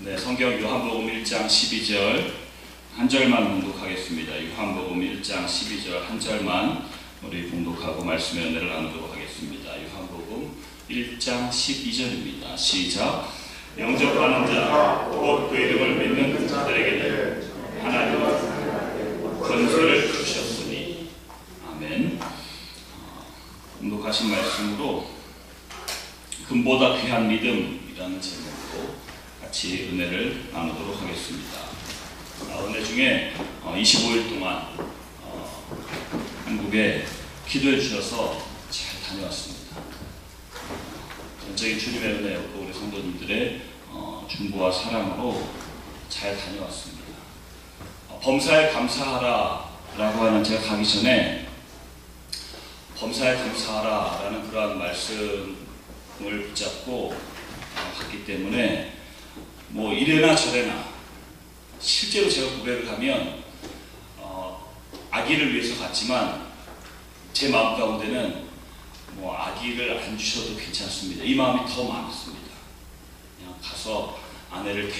네, 성경 요한복음 1장 12절 한 절만 봉독하겠습니다. 요한복음 1장 12절 한 절만 우리 봉독하고 말씀의 은혜를 나누도록 하겠습니다. 요한복음 1장 12절입니다. 시작. 영접하는 자, 곧 그 이름을 믿는 자들에게는 하나님은 권세를 주셨으니. 아멘. 봉독하신 말씀으로 금보다 귀한 믿음이라는 제목으로 같이 은혜를 나누도록 하겠습니다. 은혜 중에 25일 동안 한국에 기도해 주셔서 잘 다녀왔습니다. 전적인 주님의 은혜였고 우리 성도님들의 중보와 사랑으로 잘 다녀왔습니다. 범사에 감사하라 라고 하는, 제가 가기 전에 범사에 감사하라 라는 그러한 말씀을 붙잡고 갔기 때문에 뭐 이래나 저래나, 실제로 제가 고백을 하면 아기를 위해서 갔지만 제 마음 가운데는 뭐 아기를 안 주셔도 괜찮습니다. 이 마음이 더 많았습니다. 그냥 가서 아내를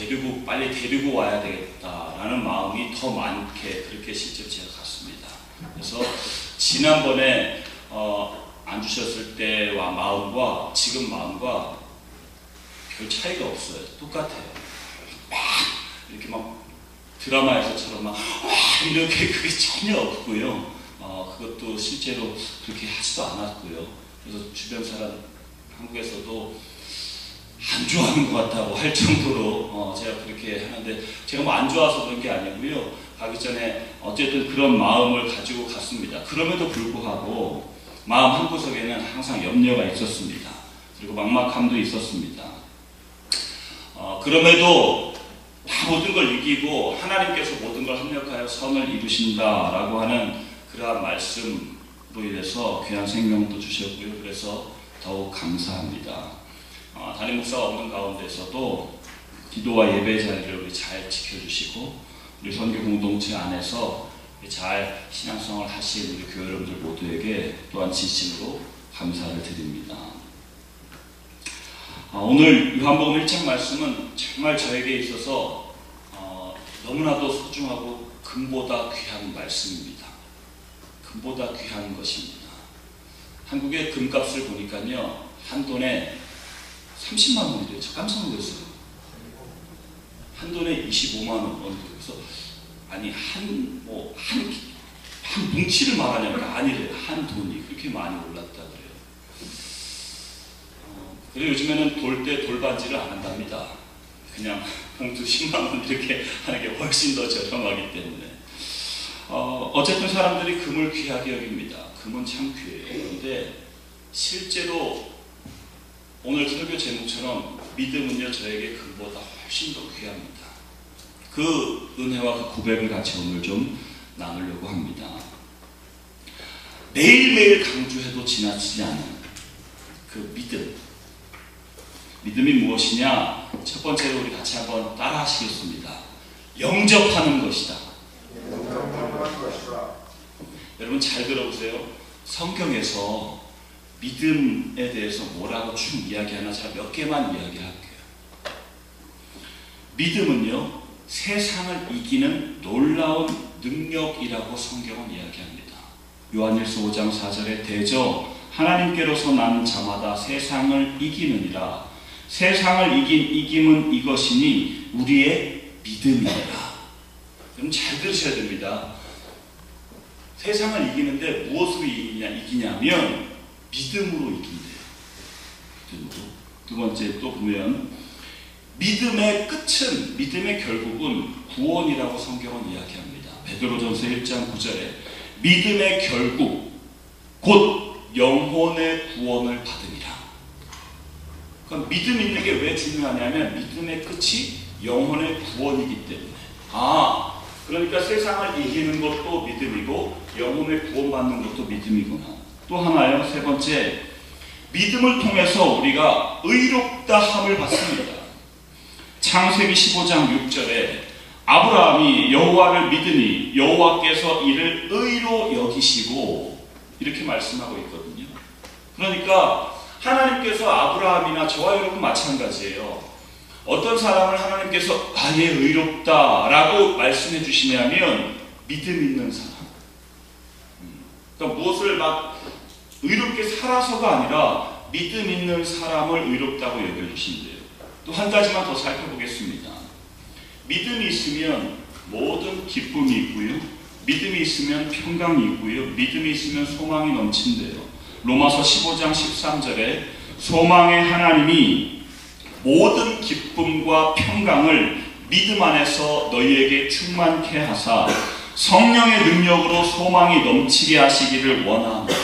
빨리 데리고 와야 되겠다라는 마음이 더 많게, 그렇게 실제로 제가 갔습니다. 그래서 지난번에 안 주셨을 때와 마음과 지금 마음과 별 차이가 없어요. 똑같아요. 막 이렇게 막 드라마에서처럼 막 이렇게 그게 전혀 없고요. 그것도 실제로 그렇게 하지도 않았고요. 그래서 주변 사람, 한국에서도 안 좋아하는 것 같다고 할 정도로 제가 그렇게 하는데, 제가 뭐 안 좋아서 그런 게 아니고요. 가기 전에 어쨌든 그런 마음을 가지고 갔습니다. 그럼에도 불구하고 마음 한구석에는 항상 염려가 있었습니다. 그리고 막막함도 있었습니다. 그럼에도 다 모든 걸 이기고 하나님께서 모든 걸 합력하여 선을 이루신다라고 하는 그러한 말씀으로 인해서 귀한 생명도 주셨고요. 그래서 더욱 감사합니다. 담임 목사가 없는 가운데서도 기도와 예배 자리를 우리 잘 지켜주시고, 우리 선교 공동체 안에서 잘 신앙생활 하신 우리 교회 여러분들 모두에게 또한 진심으로 감사를 드립니다. 오늘 요한복음 1장 말씀은 정말 저에게 있어서 너무나도 소중하고 금보다 귀한 말씀입니다. 금보다 귀한 것입니다. 한국의 금값을 보니까요, 한 돈에 30만 원이래요. 저 깜짝 놀랐어요. 한 돈에 25만 원. 그래서 아니 한 뭉치를 말하냐니까 아니래요. 한 돈이 그렇게 많이 올랐다 그래요. 그리고 요즘에는 돌 때 돌반지를 안 한답니다. 그냥 봉투 10만 원 이렇게 하는 게 훨씬 더 저렴하기 때문에. 어쨌든 사람들이 금을 귀하게 여깁니다. 금은 참 귀해요. 그런데 실제로 오늘 설교 제목처럼 믿음은요, 저에게 금보다 훨씬 더 귀합니다. 그 은혜와 그 고백을 같이 오늘 좀 나누려고 합니다. 매일매일 강조해도 지나치지 않은 그 믿음. 믿음이 무엇이냐? 첫 번째로 우리 같이 한번 따라 하시겠습니다. 영접하는 것이다. 여러분 잘 들어보세요. 성경에서 믿음에 대해서 뭐라고 쭉 이야기하나 제가 몇 개만 이야기할게요. 믿음은요, 세상을 이기는 놀라운 능력이라고 성경은 이야기합니다. 요한일서 5장 4절에 대저 하나님께로서 난 자마다 세상을 이기느니라. 세상을 이긴 이김은 이것이니 우리의 믿음이니라. 그럼 잘 들으셔야 됩니다. 세상을 이기는데 무엇으로 이기냐면 믿음으로 이긴대요. 믿음으로. 두 번째 또 보면 믿음의 끝은, 믿음의 결국은 구원이라고 성경은 이야기합니다. 베드로전서 1장 9절에 믿음의 결국 곧 영혼의 구원을 받으리라. 그럼 믿음 있는 게 왜 중요하냐면 믿음의 끝이 영혼의 구원이기 때문에. 그러니까 세상을 이기는 것도 믿음이고 영혼의 구원받는 것도 믿음이구나. 또 하나요, 세 번째, 믿음을 통해서 우리가 의롭다 함을 받습니다. 창세기 15장 6절에 아브라함이 여호와를 믿으니 여호와께서 이를 의로 여기시고, 이렇게 말씀하고 있거든요. 그러니까 하나님께서 아브라함이나 저와 여러분 마찬가지예요. 어떤 사람을 하나님께서 얘 의롭다라고 말씀해 주시냐면 믿음 있는 사람. 그러니까 무엇을 막 의롭게 살아서가 아니라 믿음 있는 사람을 의롭다고 여겨주신대요. 또 한 가지만 더 살펴보겠습니다. 믿음이 있으면 모든 기쁨이 있고요. 믿음이 있으면 평강이 있고요. 믿음이 있으면 소망이 넘친대요. 로마서 15장 13절에 소망의 하나님이 모든 기쁨과 평강을 믿음 안에서 너희에게 충만케 하사 성령의 능력으로 소망이 넘치게 하시기를 원합니다.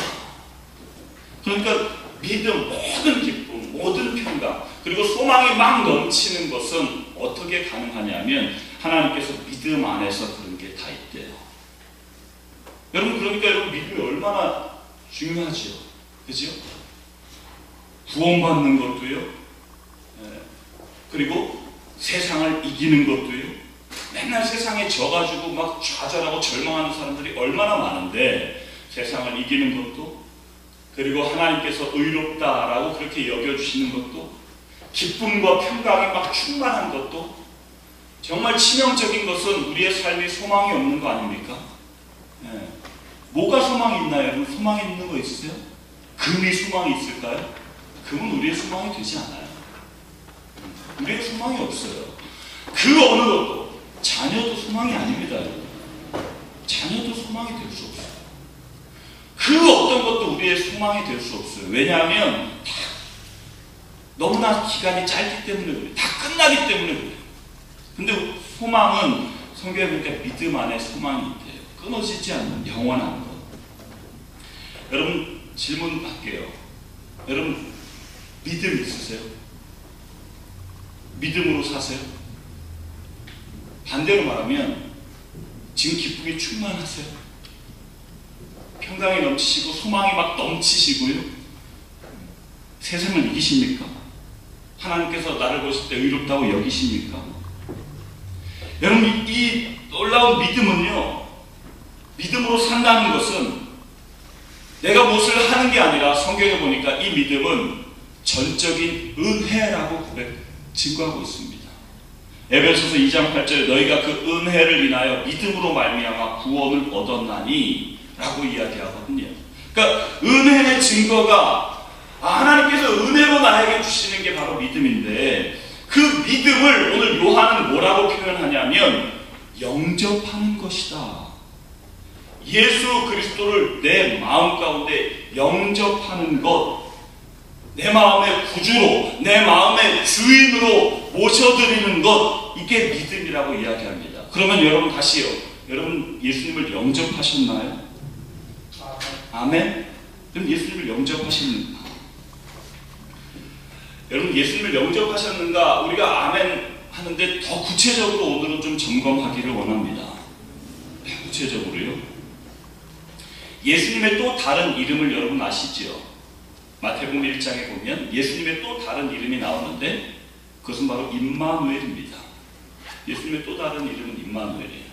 그러니까 믿음, 모든 기쁨, 모든 평강, 그리고 소망이 막 넘치는 것은 어떻게 가능하냐면 하나님께서 믿음 안에서 그런 게 다 있대요. 여러분, 그러니까 여러분 믿음이 얼마나 중요하죠. 그죠? 구원받는 것도요. 그리고 세상을 이기는 것도요. 맨날 세상에 져가지고 막 좌절하고 절망하는 사람들이 얼마나 많은데 세상을 이기는 것도, 그리고 하나님께서 의롭다라고 그렇게 여겨주시는 것도, 기쁨과 평강이 막 충만한 것도, 정말 치명적인 것은 우리의 삶에 소망이 없는 거 아닙니까? 뭐가 소망이 있나요? 여러분, 소망이 있는 거 있으세요? 금이 소망이 있을까요? 금은 우리의 소망이 되지 않아요. 우리의 소망이 없어요. 그 어느 것도, 자녀도 소망이 아닙니다. 자녀도 소망이 될 수 없어요. 그 어떤 것도 우리의 소망이 될 수 없어요. 왜냐하면 다 너무나 기간이 짧기 때문에 그래요. 다 끝나기 때문에 그래요. 근데 소망은 성경에 보니까 믿음 안에 소망이 있대요. 끊어지지 않는 영원한 것. 여러분, 질문할게요. 여러분, 믿음 있으세요? 믿음으로 사세요? 반대로 말하면 지금 기쁨이 충만하세요? 평강이 넘치시고 소망이 막 넘치시고요? 세상을 이기십니까? 하나님께서 나를 보실 때 의롭다고 여기십니까? 여러분, 이 놀라운 믿음은요, 믿음으로 산다는 것은 내가 무엇을 하는 게 아니라 성경에 보니까 이 믿음은 전적인 은혜라고 증거하고 있습니다. 에베소서 2장 8절에 너희가 그 은혜를 인하여 믿음으로 말미암아 구원을 얻었나니 라고 이야기하거든요. 그러니까 은혜의 증거가 하나님께서 은혜로 나에게 주시는 게 바로 믿음인데, 그 믿음을 오늘 요한은 뭐라고 표현하냐면 영접하는 것이다. 예수 그리스도를 내 마음 가운데 영접하는 것, 내 마음의 구주로, 내 마음의 주인으로 모셔드리는 것, 이게 믿음이라고 이야기합니다. 그러면 여러분 다시요, 여러분 예수님을 영접하셨나요? 아멘? 그럼 예수님을 영접하셨는가? 여러분, 예수님을 영접하셨는가? 우리가 아멘 하는데 더 구체적으로 오늘은 좀 점검하기를 원합니다. 구체적으로요. 예수님의 또 다른 이름을 여러분 아시죠? 마태복음 1장에 보면 예수님의 또 다른 이름이 나오는데 그것은 바로 임마누엘입니다. 예수님의 또 다른 이름은 임마누엘이에요.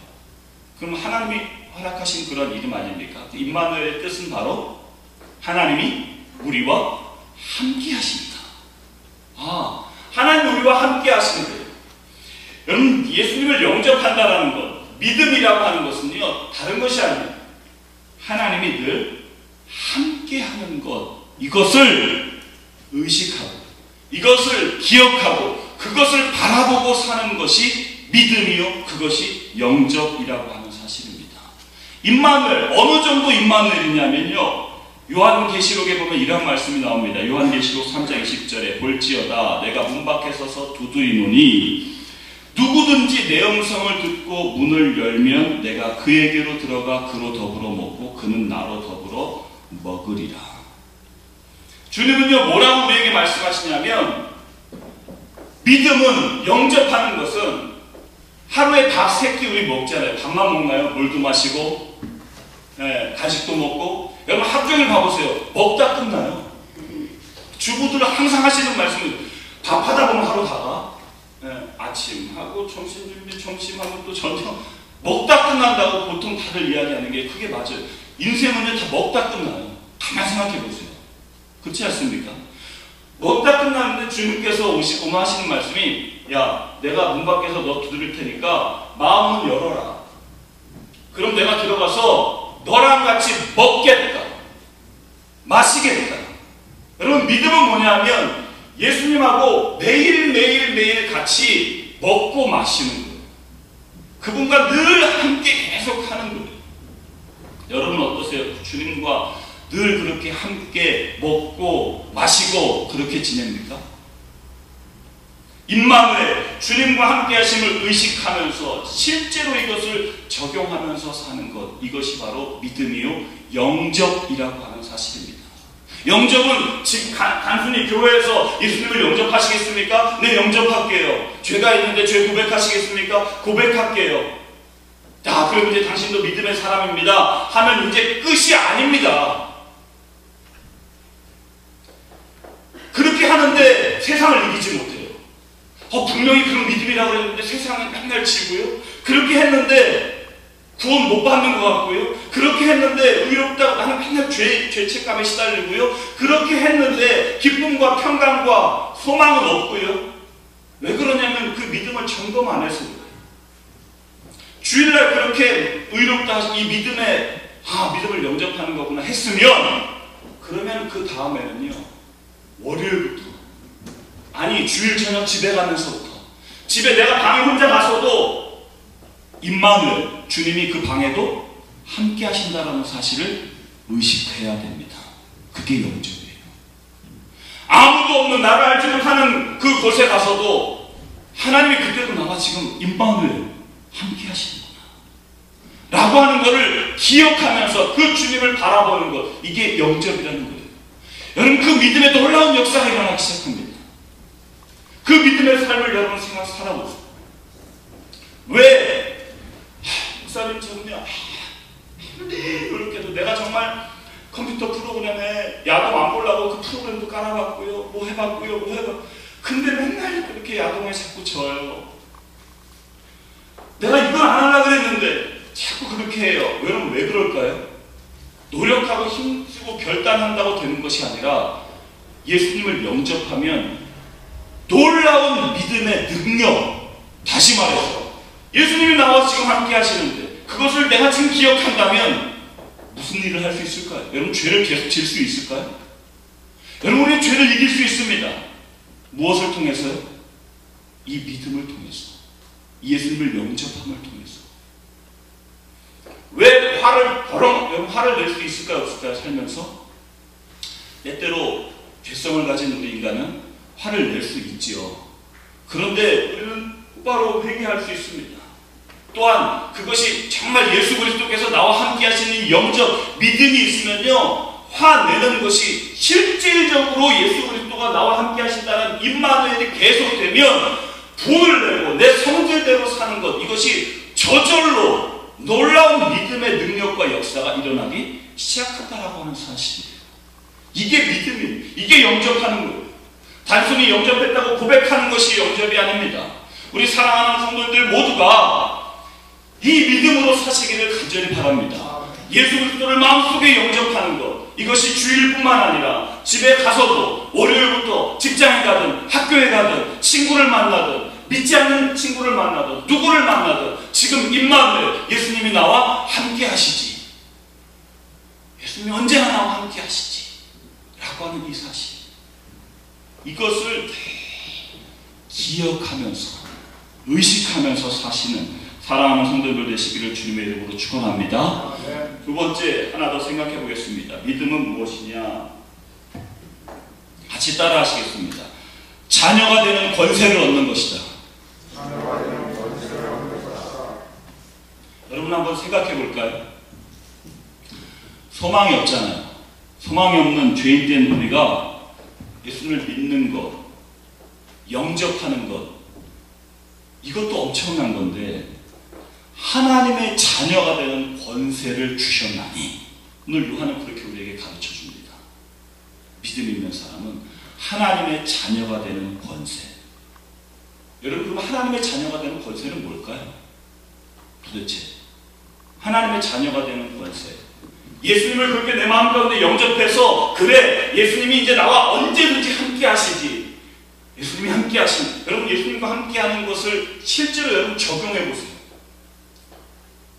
그럼 하나님이 허락하신 그런 이름 아닙니까? 임마누엘의 뜻은 바로 하나님이 우리와 함께 하십니다. 하나님 우리와 함께 하시는 거예요. 여러분, 예수님을 영접한다는 것, 믿음이라고 하는 것은요, 다른 것이 아니에요. 하나님이 늘 함께 하는 것, 이것을 의식하고, 이것을 기억하고, 그것을 바라보고 사는 것이 믿음이요, 그것이 영접이라고 하는 사실입니다. 임마누엘, 어느 정도 임마누엘이냐면요, 요한계시록에 보면 이런 말씀이 나옵니다. 요한계시록 3장 20절에 볼지어다 내가 문 밖에 서서 두드리노니 누구든지 내 음성을 듣고 문을 열면 내가 그에게로 들어가 그로 더불어 먹고 그는 나로 더불어 먹으리라. 주님은요, 뭐라고 우리에게 말씀하시냐면 믿음은, 영접하는 것은 하루에 밥 3끼 우리 먹잖아요. 밥만 먹나요? 물도 마시고 간식도 먹고. 여러분, 하루 종일 봐보세요. 먹다 끝나요. 주부들은 항상 하시는 말씀은 밥하다 보면 하루 다가 아침하고 점심준비, 점심하고 또 저녁, 먹다 끝난다고 보통 다들 이야기하는 게 그게 맞아요. 인생은요, 다 먹다 끝나요. 가만히 생각해 보세요. 그렇지 않습니까? 먹다 끝났는데 주님께서 하시는 말씀이, 야, 내가 문 밖에서 너 두드릴 테니까 마음문 열어라. 그럼 내가 들어가서 너랑 같이 먹겠다, 마시겠다. 여러분, 믿음은 뭐냐면 예수님하고 매일매일 같이 먹고 마시는 거예요. 그분과 늘 함께 계속 하는 거예요. 여러분 어떠세요? 주님과 늘 그렇게 함께 먹고 마시고 그렇게 지냅니까? 임마누엘, 주님과 함께 하심을 의식하면서 실제로 이것을 적용하면서 사는 것, 이것이 바로 믿음이요 영접이라고 하는 사실입니다. 영접은 단순히 교회에서 예수님을 영접하시겠습니까? 네, 영접할게요. 죄가 있는데 죄 고백하시겠습니까? 고백할게요. 자, 그리고 이제 당신도 믿음의 사람입니다 하면 이제 끝이 아닙니다. 그렇게 하는데 세상을 이기지 못해요. 분명히 그런 믿음이라고 했는데 세상은 맨날 지고요. 그렇게 했는데 구원 못 받는 것 같고요. 그렇게 했는데 의롭다고 나는 맨날 죄책감에 시달리고요. 그렇게 했는데 기쁨과 평강과 소망은 없고요. 왜 그러냐면 그 믿음을 점검 안 해서 그래요. 주일날 그렇게 의롭다, 이 믿음을 영접하는 거구나 했으면, 그러면 그 다음에는요, 월요일부터, 아니 주일 저녁 집에 가면서부터, 집에 내가 방에 혼자 가서도 임마누엘, 주님이 그 방에도 함께 하신다라는 사실을 의식해야 됩니다. 그게 영접이에요. 아무도 없는, 나를 알지 못하는 그 곳에 가서도 하나님이 그때도 나와 지금 임마누엘 함께 하시는구나 라고 하는 것을 기억하면서 그 주님을 바라보는 것, 이게 영접이라는 거예요. 여러분, 그 믿음의 놀라운 역사가 일어나기 시작합니다. 그 믿음의 삶을 여러분 살아보세요. 왜 목사님 저는요 이렇게도 내가 정말 컴퓨터 프로그램에 야동 안 보려고 그 프로그램도 깔아봤고요, 뭐 해봤고요. 근데 맨날 그렇게 야동에 자꾸 져요. 내가 이걸 안 하려고 그랬는데 자꾸 그렇게 해요. 여러분, 왜 그럴까요? 노력하고 힘쓰고 결단한다고 되는 것이 아니라 예수님을 영접하면 놀라운 믿음의 능력, 다시 말해서 예수님이 나와 지금 함께 하시는데 그것을 내가 지금 기억한다면 무슨 일을 할 수 있을까요? 여러분, 죄를 계속 질 수 있을까요? 여러분, 우리 죄를 이길 수 있습니다. 무엇을 통해서요? 이 믿음을 통해서, 예수님을 영접함을 통해서. 왜 여러분, 화를 낼 수 있을까요? 없을까요? 살면서 때때로 죄성을 가진 우리 인간은 화를 낼 수 있지요. 그런데 우리는 곧바로 회개할 수 있습니다. 또한 그것이 정말 예수 그리스도께서 나와 함께 하시는 영접, 믿음이 있으면요, 화내는 것이 실질적으로 예수 그리스도가 나와 함께 하신다는 임마누엘이 계속되면 분을 내고 내 성질대로 사는 것, 이것이 저절로 놀라운 믿음의 능력과 역사가 일어나기 시작한다라고 하는 사실이에요. 이게 믿음이에요. 이게 영접하는 거예요. 단순히 영접했다고 고백하는 것이 영접이 아닙니다. 우리 사랑하는 성도들 모두가 이 믿음으로 사시기를 간절히 바랍니다. 예수 그리스도를 마음속에 영접하는 것, 이것이 주일뿐만 아니라 집에 가서도, 월요일부터 직장에 가든 학교에 가든 친구를 만나든 믿지 않는 친구를 만나든 누구를 만나든 지금 임마누엘, 예수님이 나와 함께 하시지, 예수님이 언제나 나와 함께 하시지 라고 하는 이 사실, 이것을 기억하면서 의식하면서 사시는 사랑하는 성도들 되시기를 주님의 이름으로 축원합니다. 두 번째, 하나 더 생각해 보겠습니다. 믿음은 무엇이냐? 같이 따라 하시겠습니다. 자녀가 되는 권세를 얻는 것이다. 여러분, 한번 생각해 볼까요? 소망이 없잖아요. 소망이 없는 죄인된 우리가 예수님을 믿는 것, 영접하는 것, 이것도 엄청난 건데, 하나님의 자녀가 되는 권세를 주셨나니, 오늘 요한은 그렇게 우리에게 가르쳐 줍니다. 믿음 있는 사람은 하나님의 자녀가 되는 권세. 여러분, 그럼 하나님의 자녀가 되는 권세는 뭘까요? 도대체 하나님의 자녀가 되는 권세, 예수님을 그렇게 내 마음 가운데 영접해서, 그래, 예수님이 이제 나와 언제든지 함께 하시고 실제로 여러분 적용해 보세요.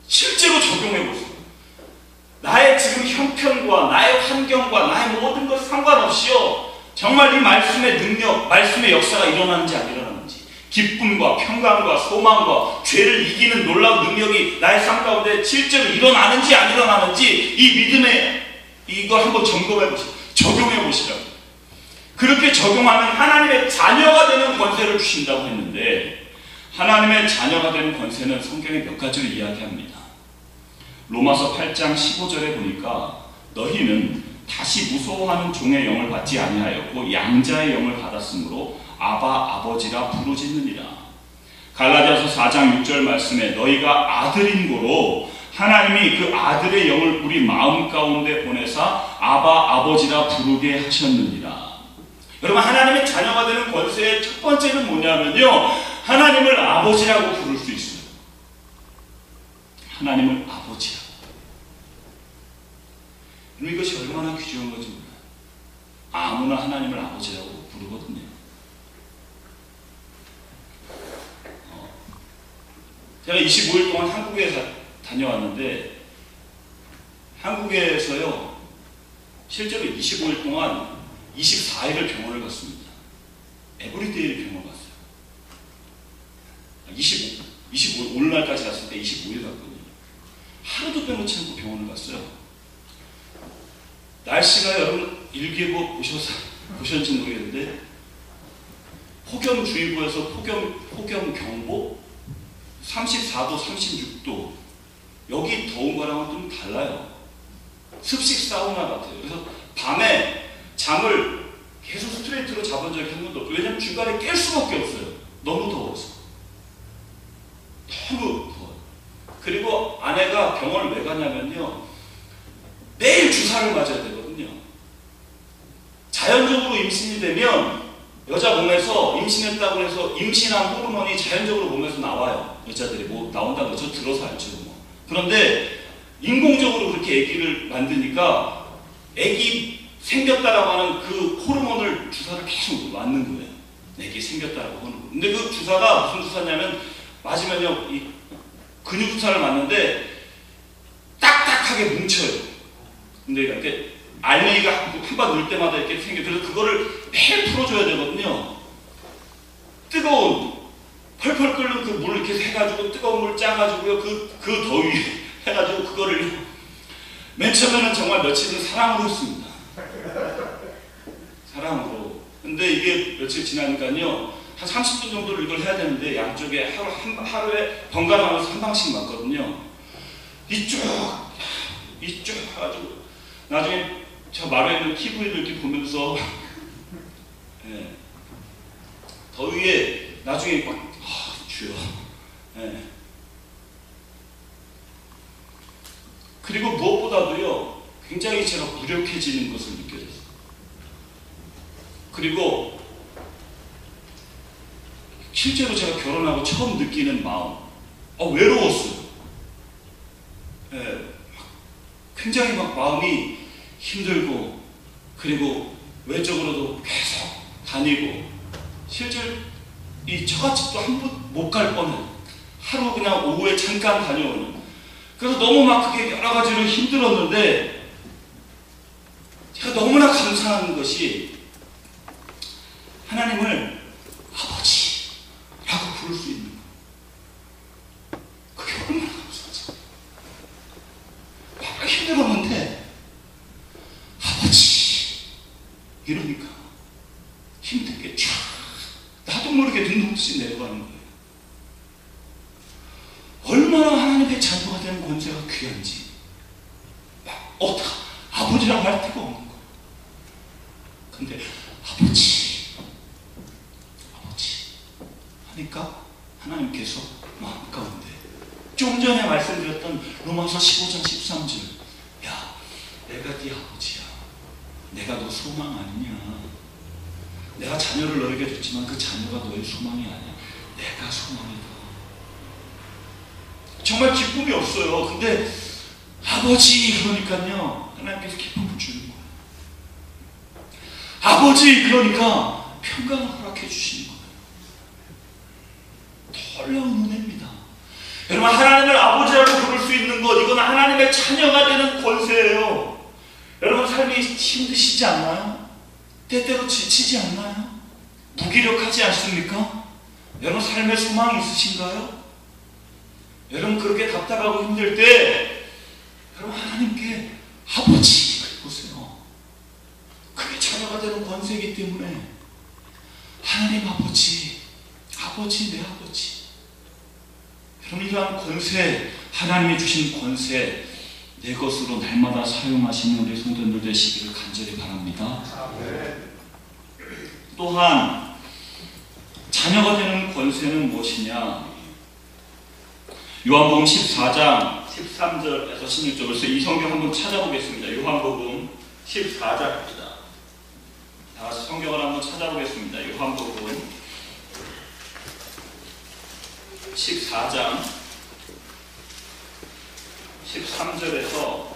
실제로 적용해 보세요. 나의 지금 형편과 나의 환경과 나의 모든 것 상관없이요, 정말 이 말씀의 능력, 말씀의 역사가 일어나는지 안 일어나는지, 기쁨과 평강과 소망과 죄를 이기는 놀라운 능력이 나의 삶 가운데 실제로 일어나는지 안 일어나는지, 이 믿음의 이걸 한번 점검해 보시고 적용해 보시라고. 그렇게 적용하면 하나님의 자녀가 되는 권세를 주신다고 했는데, 하나님의 자녀가 되는 권세는 성경에 몇 가지를 이야기합니다. 로마서 8장 15절에 보니까 너희는 다시 무서워하는 종의 영을 받지 아니하였고 양자의 영을 받았으므로 아바 아버지라 부르짖느니라. 갈라디아서 4장 6절 말씀에 너희가 아들인 고로 하나님이 그 아들의 영을 우리 마음 가운데 보내사 아바 아버지라 부르게 하셨느니라. 여러분, 하나님의 자녀가 되는 권세의 첫 번째는 뭐냐면요, 하나님을 아버지라고 부를 수 있어요. 하나님을 아버지라고. 이것이 얼마나 귀중한 건지 몰라요. 아무나 하나님을 아버지라고 부르거든요. 제가 25일 동안 한국에 다녀왔는데, 한국에서요 실제로 25일 동안 24일을 병원을 갔습니다. 에브리데이를 병원 갔어요. 25일, 오늘날까지 갔을 때 25일 갔거든요. 하루도 빼놓지 않고 병원을 갔어요. 날씨가 여러분 일기예보 보셨는지 모르겠는데, 폭염주의보에서 폭염경보 34도, 36도. 여기 더운 거랑은 좀 달라요. 습식 사우나 같아요. 그래서 밤에 잠을 계속 스트레이트로 잡은 적이 한 번도 없어요. 왜냐면 중간에 깰 수밖에 없어요. 너무 더워서. 너무 더워요. 그리고 아내가 병원을 왜 가냐면요, 매일 주사를 맞아야 되거든요. 자연적으로 임신이 되면 여자 몸에서 임신했다고 해서 임신한 호르몬이 자연적으로 몸에서 나와요. 여자들이 뭐 나온다는 거 저 들어서 알죠. 뭐. 그런데 인공적으로 그렇게 아기를 만드니까 아기 생겼다라고 하는 그 호르몬을 주사를 계속 맞는 거예요. 아기 생겼다라고 하는 거. 근데 그 주사가 무슨 주사냐면, 맞으면요 이 근육 주사를 맞는데 딱딱하게 뭉쳐요. 근데 이렇게 알맹이가 한 번 넣을 때마다 이렇게 생겨. 그래서 그거를 매일 풀어줘야 되거든요. 뜨거운 펄펄 끓는 그 물을 이렇게 해가지고 뜨거운 물 짜가지고요, 그 더위 해가지고 그거를 맨 처음에는 정말 며칠은 사랑으로 했습니다. 사랑으로. 근데 이게 며칠 지나니까요, 한 30분 정도를 이걸 해야 되는데 양쪽에 하루에 번갈아가면서 한 방씩 맞거든요. 이쪽 해가지고 나중에 저 마루에 있는 TV를 이렇게 보면서 예, 더위에 나중에 막 주여. 예. 그리고 무엇보다도요, 굉장히 제가 무력해지는 것을 느껴졌어요. 그리고 실제로 제가 결혼하고 처음 느끼는 마음, 외로웠어요. 예, 굉장히 막 마음이 힘들고, 그리고 외적으로도 계속 다니고, 실제 이 처갓집도 한 번 못 갈 뻔해요. 하루 그냥 오후에 잠깐 다녀오는. 그래서 너무 막 그게 여러 가지로 힘들었는데, 제가 너무나 감사한 것이 하나님을 아버지라고 부를 수 있는 거. 그게 얼마나 감사하죠. 막 힘들었는데 아버지 이러니까 힘들게 쫙 나도 모르게 눈동시 내려가는 거예요. 얼마나 하나님의 자녀가 되는 권세가 귀한지. 아버지라고 할 데가 없는 거예요. 근데 아버지 하니까 하나님께서 마음 가운데 좀 전에 말씀드렸던 로마서 15장 13절, 야, 내가 네 아버지야. 내가 너 소망 아니냐. 내가 자녀를 너에게 줬지만 그 자녀가 너의 소망이 아니야. 내가 소망이다. 정말 기쁨이 없어요. 근데 아버지 그러니까요, 하나님께서 기쁨을 주는 거예요. 아버지 그러니까 평강을 허락해 주시는 거예요. 더 놀라운 은혜입니다. 여러분, 하나님을 아버지라고 부를 수 있는 것, 이건 하나님의 자녀가 되는 권세예요. 여러분, 삶이 힘드시지 않나요? 때때로 지치지 않나요? 무기력하지 않습니까? 여러분, 삶의 소망이 있으신가요? 여러분, 그렇게 답답하고 힘들 때 여러분, 하나님께 아버지 보세요. 그게 자녀가 되는 권세이기 때문에 하나님 아버지, 아버지, 내 아버지. 여러분, 이러한 권세, 하나님이 주신 권세, 내 것으로 날마다 사용하시는 우리 성도님들 되시기를 간절히 바랍니다. 또한 자녀가 되는 권세는 무엇이냐? 요한복음 14장 13절에서 16절, 그래서 이 성경 한번 찾아보겠습니다. 요한복음 14장입니다. 다 같이 성경을 한번 찾아보겠습니다. 요한복음 14장 13절에서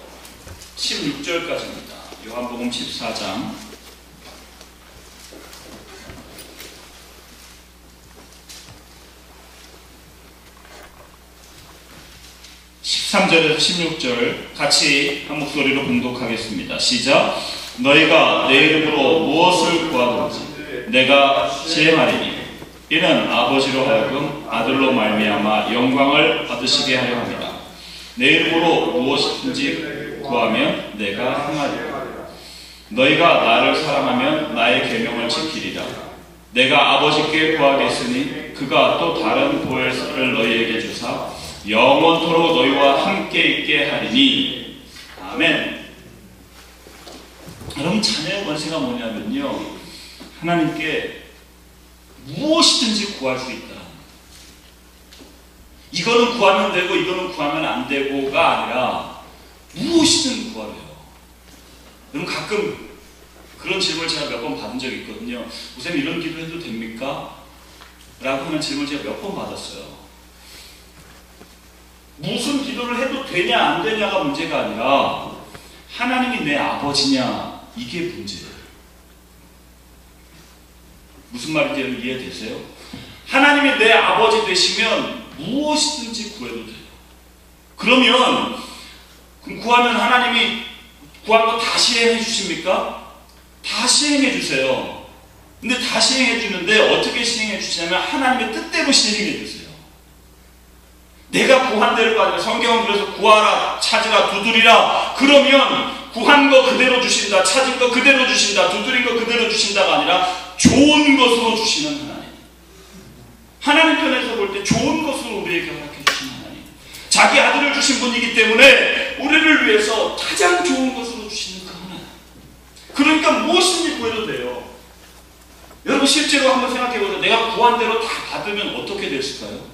16절까지입니다. 요한복음 14장 13절에서 16절 같이 한 목소리로 봉독하겠습니다. 시작. 너희가 내 이름으로 무엇을 구하든지 내가 시행하리니 이는 아버지로 하여금 아들로 말미암아 영광을 받으시게 하려 합니다. 내 이름으로 무엇이든지 구하면 내가 행하리라. 너희가 나를 사랑하면 나의 계명을 지키리라. 내가 아버지께 구하겠으니 그가 또 다른 보혜사를 너희에게 주사 영원토록 너희와 함께 있게 하리니. 아멘. 여러분, 자녀의 권세가 뭐냐면요, 하나님께 무엇이든지 구할 수 있다. 이거는 구하면 되고 이거는 구하면 안 되고가 아니라 무엇이든 구하래요. 여러분, 가끔 그런 질문을 제가 몇 번 받은 적이 있거든요. 선생님, 이런 기도해도 됩니까? 라고 하는 질문을 제가 몇 번 받았어요. 무슨 기도를 해도 되냐 안 되냐가 문제가 아니라 하나님이 내 아버지냐, 이게 문제예요. 무슨 말인지 이해되세요? 하나님이 내 아버지 되시면 무엇이든지 구해도 돼요. 그러면 구하면 하나님이 구한 거 다 시행해 주십니까? 다 시행해 주세요. 근데 다 시행해 주는데 어떻게 시행해 주시냐면 하나님의 뜻대로 시행해 주세요. 내가 구한 대로가 아니라 성경은 그래서 구하라, 찾으라, 두드리라. 그러면 구한 거 그대로 주신다, 찾은 거 그대로 주신다, 두드린 거 그대로 주신다가 아니라 좋은 것으로 주시는 하나님. 하나님 편에서 볼 때 좋은 것으로 우리에게 허락해 주신 하나님. 자기 아들을 주신 분이기 때문에 우리를 위해서 가장 좋은 것으로 주시는 그 하나님. 그러니까 무엇이든지 구해도 돼요. 여러분, 실제로 한번 생각해 보세요. 내가 구한 대로 다 받으면 어떻게 됐을까요?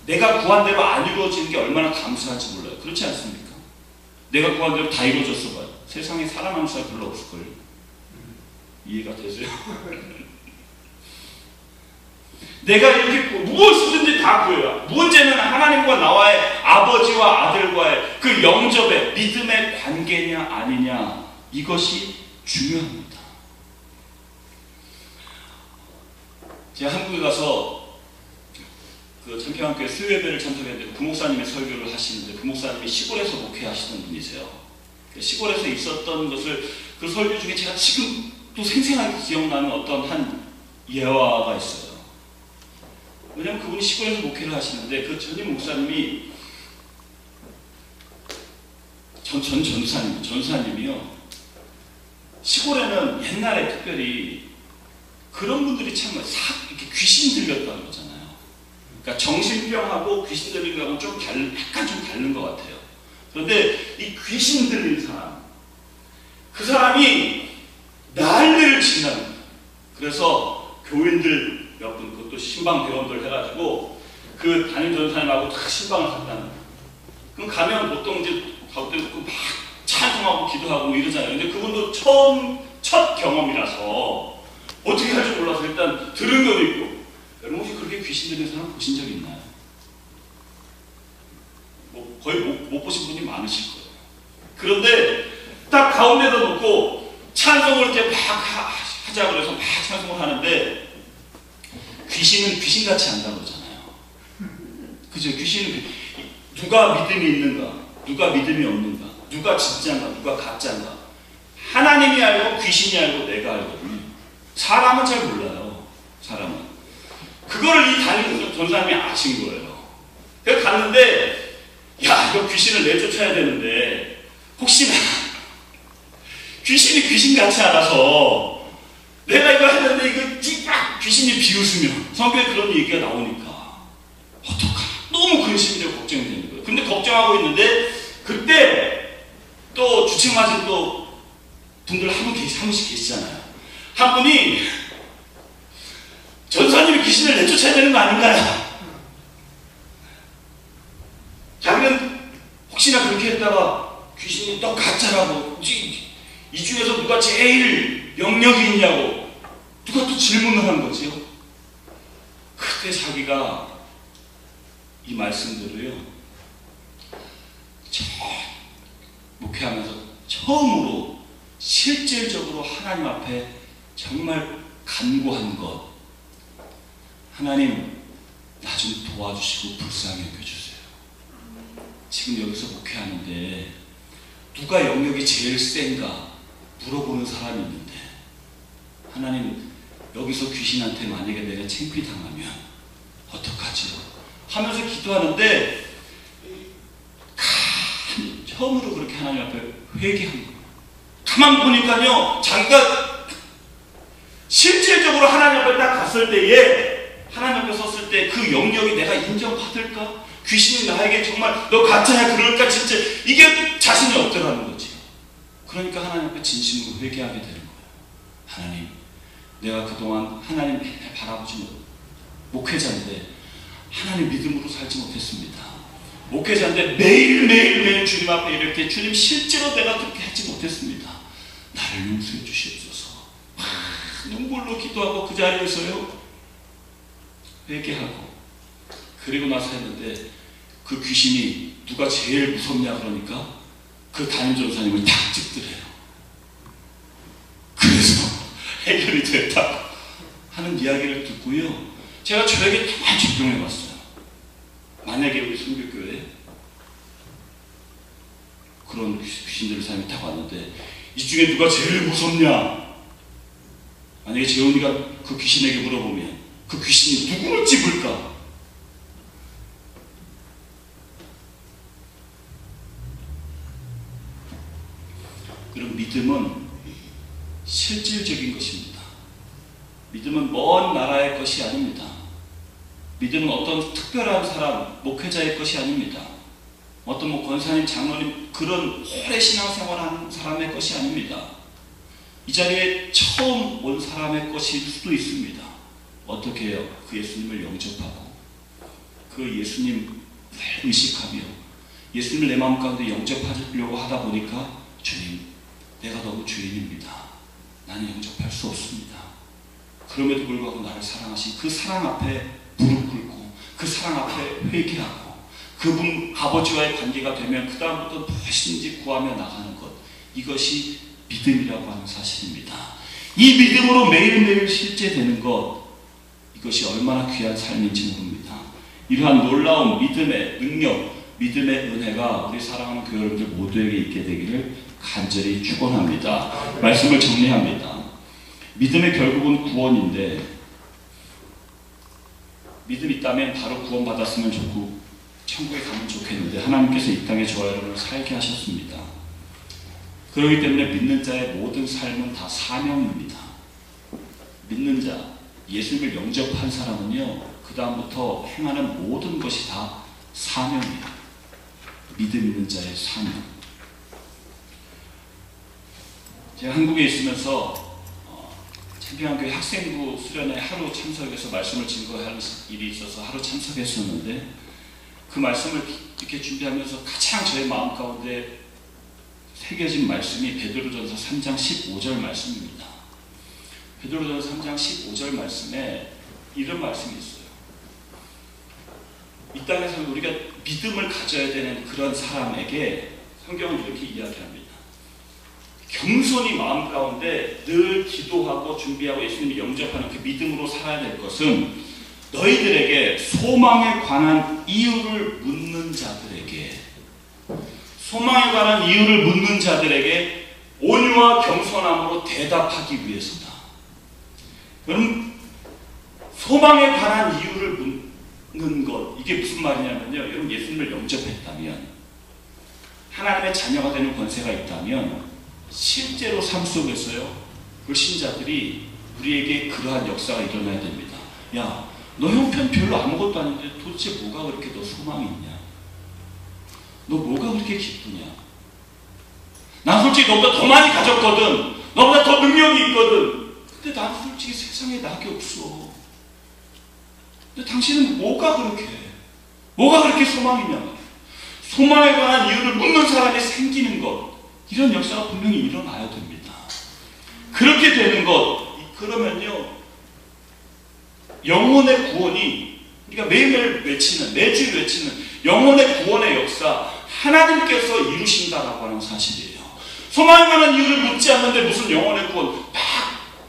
내가 구한 대로 안 이루어지는 게 얼마나 감사한지 몰라요. 그렇지 않습니까? 내가 구한 대로 다 이루어졌어 봐요. 세상에 사람 한 살 별로 없을걸요. 이해가 되세요? 내가 이렇게 무엇이든지 다 구해요. 문제는 하나님과 나와의 아버지와 아들과의 그 영접의 믿음의 관계냐 아니냐, 이것이 중요합니다. 제가 한국에 가서 그 창평학교에 수요예배를 참석했는데 부목사님의 설교를 하시는데, 부목사님이 시골에서 목회하시던 분이세요. 시골에서 있었던 것을, 그 설교 중에 제가 지금 또 생생하게 기억나는 어떤 한 예화가 있어요. 왜냐하면 그분이 시골에서 목회를 하시는데 그 전임 목사님이 전사님이요. 시골에는 옛날에 특별히 그런 분들이 참 이렇게 귀신 들렸다는 거잖아요. 그러니까 정신병하고 귀신 들린 거하고는 약간 좀 다른 것 같아요. 그런데 이 귀신 들린 사람, 그 사람이 난리를 친다는 거예요. 그래서 교인들 몇 분, 그것도 신방 대원들 해가지고 그 담임 전사님하고 다 신방을 갔다는 거예요. 그럼 가면 보통 이제 가운데 막 찬송하고 기도하고 이러잖아요. 근데 그분도 첫 경험이라서 어떻게 할지 몰라서 일단 들은 것도 있고. 여러분, 혹시 그렇게 귀신 들린 사람 보신 적 있나요? 거의 못 보신 분이 많으실 거예요. 그런데 딱 가운데다 놓고 찬송을 이제 막 하자 그래서 막 찬송을 하는데 귀신은 귀신같이 안다고 그러잖아요. 그죠? 귀신은 누가 믿음이 있는가? 누가 믿음이 없는가? 누가 진짜인가? 누가 가짜인가? 하나님이 알고 귀신이 알고 내가 알거든요. 사람은 잘 몰라요. 사람은. 그거를 이 다니는 전사님이 아신 거예요. 그래서 갔는데 야, 이거 귀신을 내쫓아야 되는데 혹시나 귀신이 귀신같이 알아서 내가 이거 했는데 이거 찌깍 귀신이 비웃으면 성경에 그런 얘기가 나오니까 어떡하나 너무 근심이 되고 걱정이 되는 거예요. 근데 걱정하고 있는데 그때 또 주책 맞은 또 분들 한 분씩 계시잖아요. 한 분이 전사님이 귀신을 내쫓아야 되는 거 아닌가요? 자기는 혹시나 그렇게 했다가 귀신이 너 가짜라고 이 중에서 누가 제일 영역이 있냐고 누가 또 질문을 한 거지요. 그때 자기가 이 말씀대로요 목회하면서 처음으로 실질적으로 하나님 앞에 정말 간구한 것, 하나님 나 좀 도와주시고 불쌍히 여겨주세요. 지금 여기서 목회하는데 누가 영역이 제일 센가 물어보는 사람이 있는데 하나님 여기서 귀신한테 만약에 내가 창피당하면 어떡하지요? 하면서 기도하는데 처음으로 그렇게 하나님 앞에 회개한 거예요. 가만 보니까요 자기가 실질적으로 하나님 앞에 딱 갔을 때에 하나님 앞에 섰을 때 그 영역이 내가 인정받을까? 귀신이 나에게 정말 너 가짜야 그럴까? 진짜 이게 자신이 없더라는 거지. 그러니까 하나님 앞에 진심으로 회개하게 되는 거예요. 하나님 내가 그동안 하나님 맨날 바라보지 못 목회자인데 하나님 믿음으로 살지 못했습니다. 목회자인데 매일매일 주님 앞에 이렇게 주님 실제로 내가 그렇게 하지 못했습니다. 나를 용서해 주시옵소서. 눈물로 기도하고 그 자리에서요 회개하고 그리고 나서 했는데 그 귀신이 누가 제일 무섭냐 그러니까 그 담임전사님을 탁 찍더래요. 그래서 해결이 됐다고 하는 이야기를 듣고요 제가 저에게 다 적용해 봤어요. 만약에 우리 선교교회에 그런 귀신들 사람이 딱 왔는데 이 중에 누가 제일 무섭냐? 만약에 재훈이가 그 귀신에게 물어보면 그 귀신이 누구를 찝을까? 그럼 믿음은 실질적인 것입니다. 믿음은 먼 나라의 것이 아닙니다. 믿음은 어떤 특별한 사람, 목회자의 것이 아닙니다. 어떤 권사님, 장로님 그런 오래 신앙생활하는 사람의 것이 아닙니다. 이 자리에 처음 온 사람의 것일 수도 있습니다. 어떻게 해요? 그 예수님을 영접하고 그 예수님을 의식하며 예수님을 내 마음 가운데 영접하려고 하다 보니까 주님, 내가 너무 죄인입니다. 나는 영접할 수 없습니다. 그럼에도 불구하고 나를 사랑하신 그 사랑 앞에 무릎 꿇고 그 사랑 앞에 회개하고 그분 아버지와의 관계가 되면 그 다음부터 무엇인지 구하며 나가는 것, 이것이 믿음이라고 하는 사실입니다. 이 믿음으로 매일매일 실제되는 것, 이것이 얼마나 귀한 삶인지 모릅니다. 이러한 놀라운 믿음의 능력, 믿음의 은혜가 우리 사랑하는 교회 여러분들 모두에게 있게 되기를 간절히 축원합니다. 말씀을 정리합니다. 믿음의 결국은 구원인데 믿음 있다면 바로 구원받았으면 좋고 천국에 가면 좋겠는데 하나님께서 이 땅에 저와 여러분을 살게 하셨습니다. 그렇기 때문에 믿는 자의 모든 삶은 다 사명입니다. 믿는 자, 예수님을 영접한 사람은요 그 다음부터 행하는 모든 것이 다 사명이에요. 믿음 있는 자의 사명. 제가 한국에 있으면서 챔피언교회 학생부 수련회 하루 참석해서 말씀을 증거할 일이 있어서 하루 참석했었는데 그 말씀을 이렇게 준비하면서 가장 저의 마음 가운데 새겨진 말씀이 베드로전서 3장 15절 말씀입니다. 베드로전서 3장 15절 말씀에 이런 말씀이 있어요. 이 땅에서 우리가 믿음을 가져야 되는 그런 사람에게 성경은 이렇게 이야기합니다. 겸손히 마음 가운데 늘 기도하고 준비하고 예수님을 영접하는 그 믿음으로 살아야 될 것은 너희들에게 소망에 관한 이유를 묻는 자들에게, 소망에 관한 이유를 묻는 자들에게 온유와 겸손함으로 대답하기 위해서다. 그럼 소망에 관한 이유를 묻는 것, 이게 무슨 말이냐면요, 여러분 예수님을 영접했다면, 하나님의 자녀가 되는 권세가 있다면 실제로 삶 속에서요, 그 신자들이 우리에게 그러한 역사가 일어나야 됩니다. 야, 너 형편 별로 아무것도 아닌데 도대체 뭐가 그렇게 너 소망이 있냐? 너 뭐가 그렇게 기쁘냐? 난 솔직히 너보다 더 많이 가졌거든. 너보다 더 능력이 있거든. 근데 난 솔직히 세상에 낙이 없어. 근데 당신은 뭐가 그렇게 소망이냐? 소망에 관한 이유를 묻는 사람이 생기는 것, 이런 역사가 분명히 일어나야 됩니다. 그렇게 되는 것, 그러면요, 영혼의 구원이, 우리가 매일매일 외치는, 매주 외치는 영혼의 구원의 역사, 하나님께서 이루신다라고 하는 사실이에요. 소망에 관한 이유를 묻지 않는데 무슨 영혼의 구원,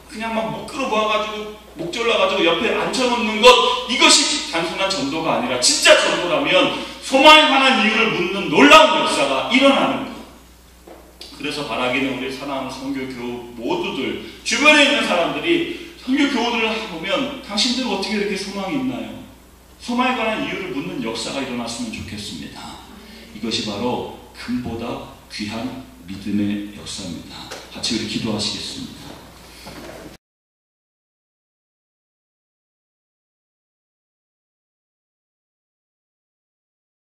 그냥 목 끌어모아가지고 목 졸라가지고 옆에 앉혀놓는 것, 이것이 단순한 전도가 아니라 진짜 전도라면 소망에 관한 이유를 묻는 놀라운 역사가 일어나는 것. 그래서 바라기는 우리 사랑하는 선교교우 모두들, 주변에 있는 사람들이 선교교우들을 보면 당신들 어떻게 이렇게 소망이 있나요? 소망에 관한 이유를 묻는 역사가 일어났으면 좋겠습니다. 이것이 바로 금보다 귀한 믿음의 역사입니다. 같이 우리 기도하시겠습니다.